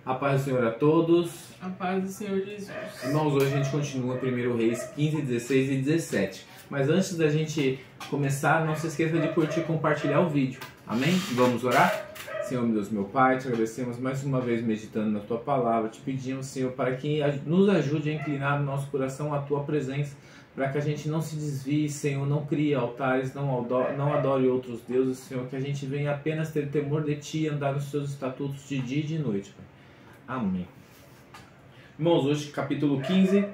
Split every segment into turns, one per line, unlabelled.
A paz do Senhor a todos.
A paz do Senhor Jesus.
Irmãos, hoje a gente continua 1 Reis 15, 16 e 17. Mas antes da gente começar, não se esqueça de curtir e compartilhar o vídeo. Amém? Vamos orar? Senhor, meu Deus, meu Pai, te agradecemos mais uma vez meditando na Tua Palavra. Te pedimos, Senhor, para que nos ajude a inclinar o nosso coração à Tua presença, para que a gente não se desvie, Senhor, não crie altares, não adore outros deuses, Senhor, que a gente venha apenas ter temor de Ti e andar nos Teus estatutos de dia e de noite, Pai. Amém. Irmãos, hoje capítulo 15,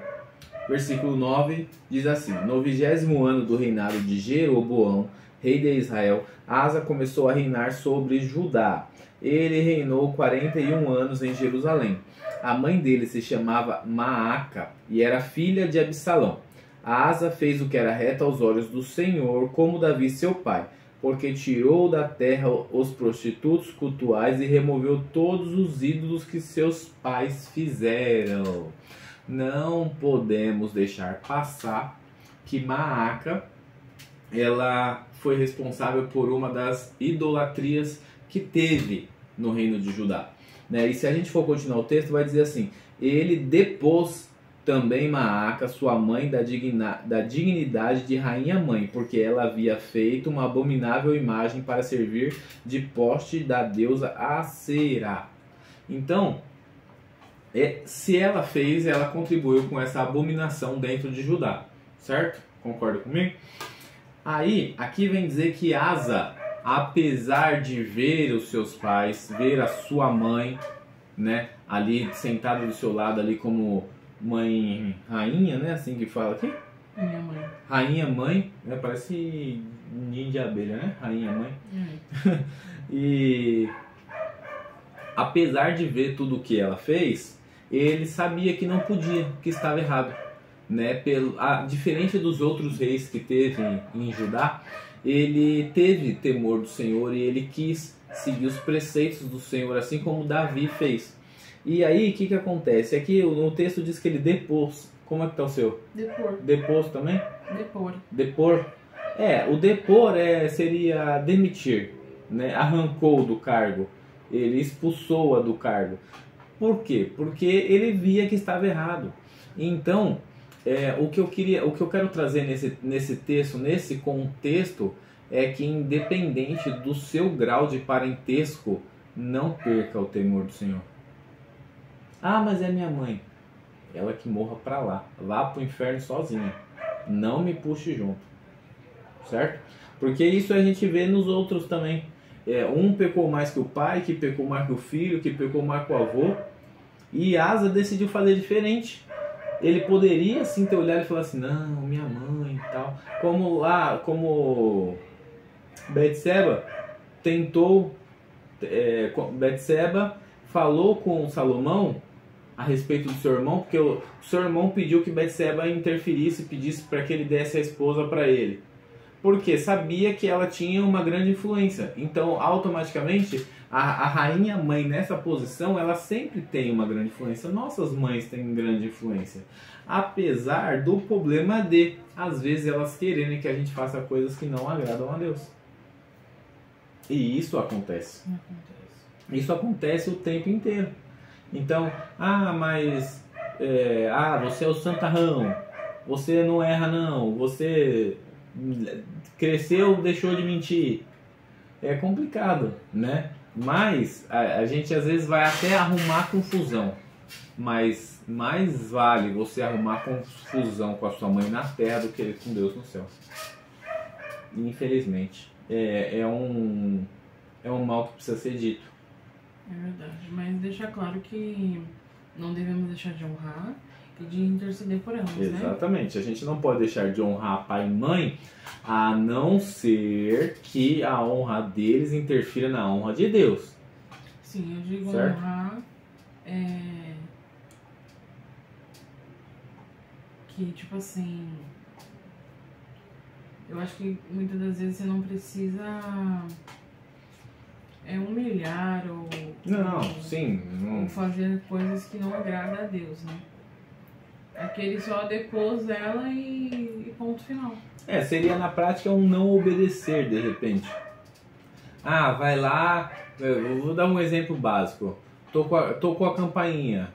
versículo 9, diz assim: No 20º ano do reinado de Jeroboão, rei de Israel, Asa começou a reinar sobre Judá. Ele reinou 41 anos em Jerusalém. A mãe dele se chamava Maaca e era filha de Absalão. Asa fez o que era reto aos olhos do Senhor, como Davi seu pai, porque tirou da terra os prostitutos cultuais e removeu todos os ídolos que seus pais fizeram. Não podemos deixar passar que Maaca, ela foi responsável por uma das idolatrias que teve no reino de Judá. E se a gente for continuar o texto, vai dizer assim: ele depôs também Maaca, sua mãe, da dignidade de rainha-mãe, porque ela havia feito uma abominável imagem para servir de poste da deusa Aserá. Então, se ela fez, ela contribuiu com essa abominação dentro de Judá, certo? Concorda comigo? Aí, aqui vem dizer que Asa, apesar de ver os seus pais, ver a sua mãe, ali sentada do seu lado, ali como mãe rainha, assim que fala aqui?
Minha mãe.
Rainha mãe, parece ninho de abelha, né? Rainha mãe. E apesar de ver tudo o que ela fez, ele sabia que não podia, que estava errado. Diferente dos outros reis que teve em Judá, ele teve temor do Senhor e ele quis seguir os preceitos do Senhor, assim como Davi fez. E aí, o que acontece? Aqui no texto diz que ele depôs. Como é que está o seu?
Depor.
Depôs também?
Depor.
Depor. O depor seria demitir, arrancou do cargo, ele expulsou-a do cargo. Por quê? Porque ele via que estava errado. Então, o que eu quero trazer nesse texto, nesse contexto, é que independente do seu grau de parentesco, não perca o temor do Senhor. Ah, mas é minha mãe. Ela que morra pra lá. Vá pro inferno sozinha. Não me puxe junto. Certo? Porque isso a gente vê nos outros também. Um pecou mais que o pai, que pecou mais que o filho, que pecou mais que o avô. E Asa decidiu fazer diferente. Ele poderia sim ter olhado e falar assim: não, minha mãe e tal. Como Betseba tentou. Betseba falou com Salomão a respeito do seu irmão, porque o seu irmão pediu que Betseba interferisse, pedisse para que ele desse a esposa para ele, porque sabia que ela tinha uma grande influência. Então, automaticamente, a rainha mãe nessa posição, ela sempre tem uma grande influência. Nossas mães têm grande influência, apesar do problema de, às vezes, elas quererem que a gente faça coisas que não agradam a Deus. E isso acontece. Isso acontece o tempo inteiro. Então, mas você é o santarrão, você não erra não, você cresceu, deixou de mentir. É complicado, Mas a gente às vezes vai até arrumar confusão. Mas mais vale você arrumar confusão com a sua mãe na terra do que com Deus no céu. Infelizmente. É um mal que precisa ser dito.
É verdade, mas deixa claro que não devemos deixar de honrar e de interceder por elas,
Exatamente, a gente não pode deixar de honrar pai e mãe, a não ser que a honra deles interfira na honra de Deus.
Sim, eu digo
certo?
Honrar que, tipo assim, eu acho que muitas das vezes você não precisa humilhar ou fazer coisas que não agradam a Deus, Aquele só depôs ela e ponto final.
Seria na prática um não obedecer de repente. Vai lá, eu vou dar um exemplo básico. tocou a campainha.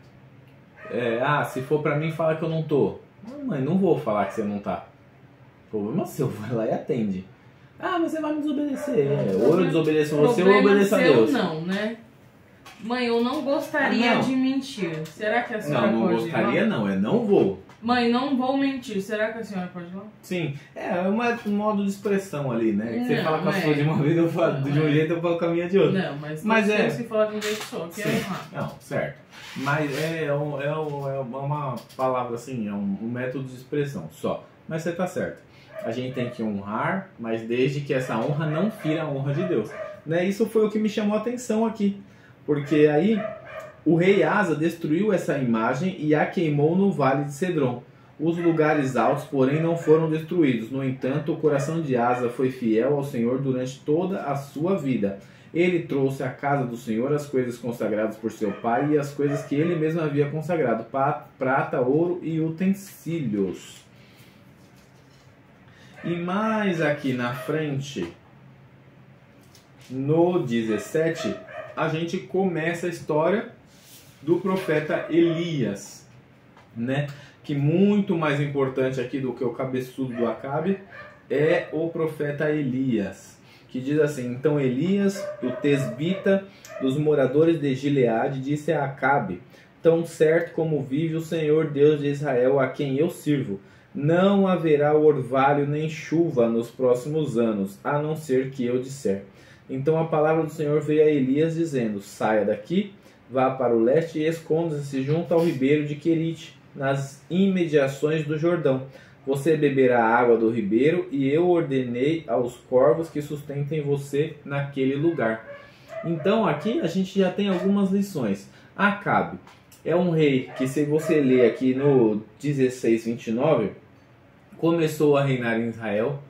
Se for pra mim, fala que eu não tô. Mãe, não vou falar que você não tá. Problema seu, vai lá e atende. Mas você vai me desobedecer. Ou eu desobedeço você ou eu obedeço a Deus.
Não, né? Mãe, eu não gostaria de mentir. Será que a senhora pode ir lá?
Não gostaria não, não vou.
Mãe, não vou mentir. Será que a senhora pode ir lá?
Sim, um modo de expressão ali, né? Você fala com a sua de uma vez, eu falo de um jeito, eu falo com a minha de outro.
Não, mas tem que falar de um jeito só, que é honrar.
Não, certo. Mas é uma palavra assim, é um método de expressão só. Mas você tá certo. A gente tem que honrar, mas desde que essa honra não fira a honra de Deus. Né? Isso foi o que me chamou a atenção aqui. Porque aí o rei Asa destruiu essa imagem e a queimou no vale de Cedron. Os lugares altos, porém, não foram destruídos. No entanto, o coração de Asa foi fiel ao Senhor durante toda a sua vida. Ele trouxe à casa do Senhor as coisas consagradas por seu pai e as coisas que ele mesmo havia consagrado, prata, ouro e utensílios. E mais aqui na frente, no 17, a gente começa a história do profeta Elias, né? Que muito mais importante aqui do que o cabeçudo do Acabe é o profeta Elias, que diz assim: então Elias, o tesbita dos moradores de Gileade, disse a Acabe: tão certo como vive o Senhor Deus de Israel, a quem eu sirvo, não haverá orvalho nem chuva nos próximos anos, a não ser que eu disser. Então a palavra do Senhor veio a Elias dizendo: saia daqui, vá para o leste e esconda-se junto ao ribeiro de Querite, nas imediações do Jordão. Você beberá a água do ribeiro e eu ordenei aos corvos que sustentem você naquele lugar. Então aqui a gente já tem algumas lições. Acabe é um rei que, se você ler aqui no 16:29, começou a reinar em Israel,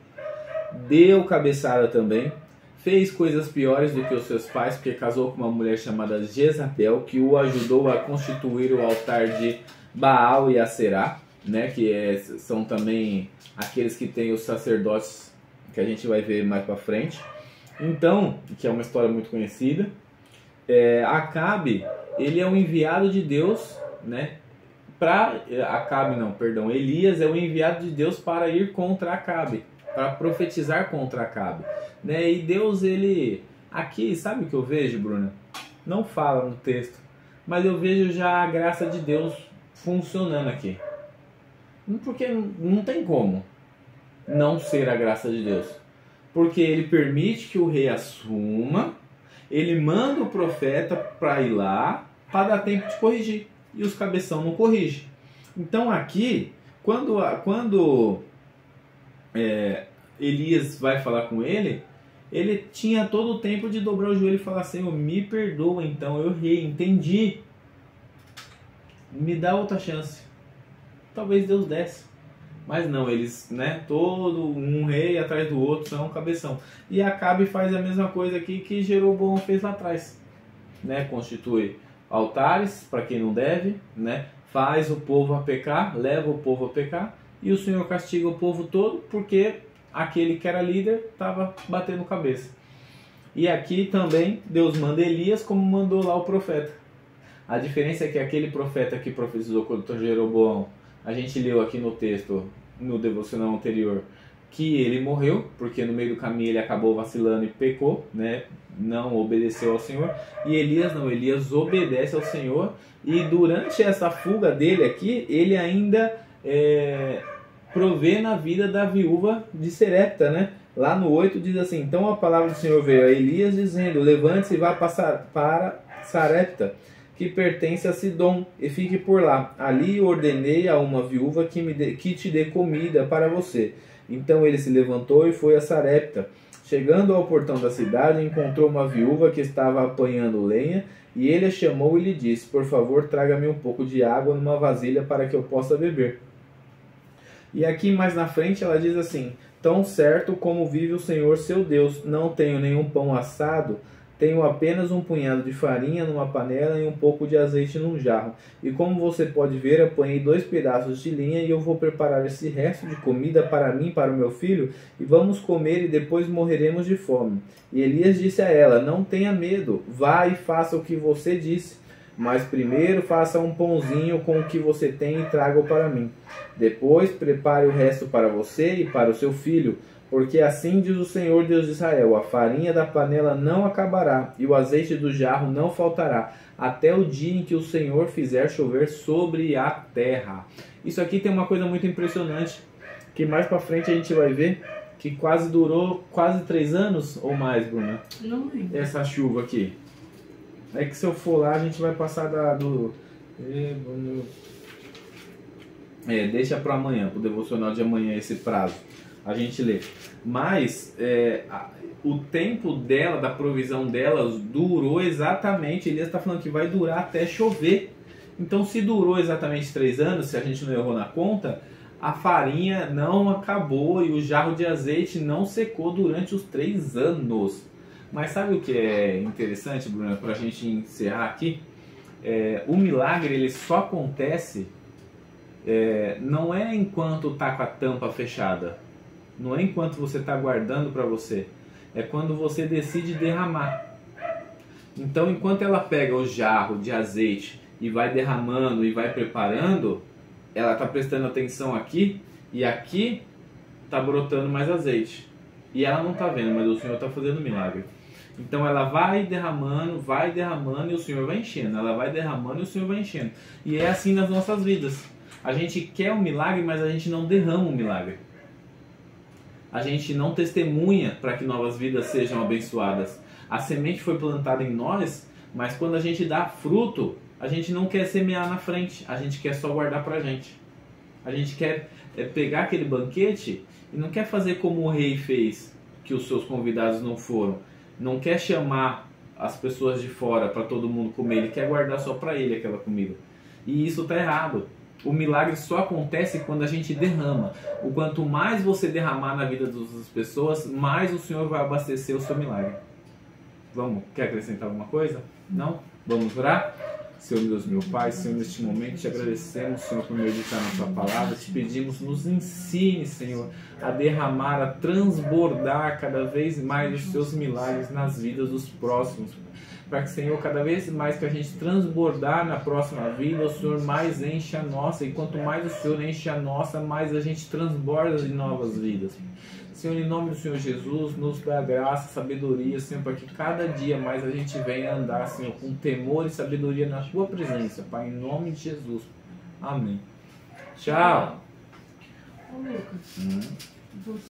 deu cabeçada também, fez coisas piores do que os seus pais, porque casou com uma mulher chamada Jezabel, que o ajudou a constituir o altar de Baal e Aserá, né, que são também aqueles que têm os sacerdotes, que a gente vai ver mais para frente. Então, que é uma história muito conhecida, Acabe, ele é um enviado de Deus, né? Elias é o enviado de Deus para ir contra Acabe, para profetizar contra Acabe, né? E Deus, ele aqui, sabe o que eu vejo, Bruna? Não fala no texto, mas eu vejo já a graça de Deus funcionando aqui, porque não tem como não ser a graça de Deus, porque ele permite que o rei assuma, ele manda o profeta para ir lá, para dar tempo de corrigir, e os cabeção não corrigem. Então aqui, quando Elias vai falar com ele tinha todo o tempo de dobrar o joelho e falar: Senhor, me perdoa, então eu errei, entendi, me dá outra chance. Talvez Deus desse, mas não, eles, né, todo um rei atrás do outro, são um cabeção. E Acabe faz a mesma coisa aqui que Jeroboão fez lá atrás, né? Constitui altares para quem não deve, né? Faz o povo a pecar, leva o povo a pecar, e o Senhor castiga o povo todo porque aquele que era líder estava batendo cabeça. E aqui também Deus manda Elias como mandou lá o profeta. A diferença é que aquele profeta que profetizou contra Jeroboão, a gente leu aqui no texto, no devocional anterior, que ele morreu, porque no meio do caminho ele acabou vacilando e pecou, né? Não obedeceu ao Senhor. E Elias não, Elias obedece ao Senhor, e durante essa fuga dele aqui, ele ainda provê na vida da viúva de Serepta, né? Lá no 8 diz assim: então a palavra do Senhor veio a Elias dizendo: levante-se e vá para Sarepta, que pertence a Sidom, e fique por lá. Ali ordenei a uma viúva que te dê comida para você. Então ele se levantou e foi a Sarepta. Chegando ao portão da cidade, encontrou uma viúva que estava apanhando lenha, e ele a chamou e lhe disse: por favor, traga-me um pouco de água numa vasilha para que eu possa beber. E aqui mais na frente ela diz assim: tão certo como vive o Senhor seu Deus, não tenho nenhum pão assado, tenho apenas um punhado de farinha numa panela e um pouco de azeite num jarro. E como você pode ver, apanhei 2 pedaços de linha e eu vou preparar esse resto de comida para mim e para o meu filho, e vamos comer e depois morreremos de fome. E Elias disse a ela: não tenha medo, vá e faça o que você disse. Mas primeiro faça um pãozinho com o que você tem e traga-o para mim. Depois prepare o resto para você e para o seu filho, porque assim diz o Senhor Deus de Israel: a farinha da panela não acabará e o azeite do jarro não faltará, até o dia em que o Senhor fizer chover sobre a terra. Isso aqui tem uma coisa muito impressionante, que mais para frente a gente vai ver, que durou quase 3 anos ou mais, Bruna.
Não lembro.
Essa chuva aqui. É que se eu for lá, a gente vai passar deixa para amanhã, para o devocional de amanhã, esse prazo. A gente lê. Mas o tempo dela, da provisão delas, durou exatamente. Elias está falando que vai durar até chover. Então, se durou exatamente 3 anos, se a gente não errou na conta, a farinha não acabou e o jarro de azeite não secou durante os 3 anos. Mas sabe o que é interessante, Bruna, para a gente encerrar aqui? O milagre ele só acontece, não é enquanto está com a tampa fechada, não é enquanto você está guardando para você, é quando você decide derramar. Então, enquanto ela pega o jarro de azeite e vai derramando e vai preparando, ela está prestando atenção aqui e aqui está brotando mais azeite. E ela não está vendo, mas o Senhor está fazendo milagre. Então ela vai derramando e o Senhor vai enchendo. Ela vai derramando e o Senhor vai enchendo. E é assim nas nossas vidas. A gente quer um milagre, mas a gente não derrama um milagre. A gente não testemunha para que novas vidas sejam abençoadas. A semente foi plantada em nós, mas quando a gente dá fruto, a gente não quer semear na frente. A gente quer só guardar para a gente. A gente quer pegar aquele banquete e não quer fazer como o rei fez, que os seus convidados não foram. Não quer chamar as pessoas de fora para todo mundo comer, ele quer guardar só para ele aquela comida. E isso está errado. O milagre só acontece quando a gente derrama. O quanto mais você derramar na vida das pessoas, mais o Senhor vai abastecer o seu milagre. Vamos? Quer acrescentar alguma coisa? Não? Vamos orar? Senhor Deus, meu Pai, Senhor, neste momento te agradecemos, Senhor, por meditar na tua palavra, te pedimos, nos ensine, Senhor, a derramar, a transbordar cada vez mais os teus milagres nas vidas dos próximos, para que, Senhor, cada vez mais que a gente transbordar na próxima vida, o Senhor mais enche a nossa, e quanto mais o Senhor enche a nossa, mais a gente transborda de novas vidas. Senhor, em nome do Senhor Jesus, nos dá graça, sabedoria, Senhor, para que cada dia mais a gente venha andar, Senhor, com temor e sabedoria na tua presença, Pai, em nome de Jesus. Amém. Tchau.
Ô, Lucas,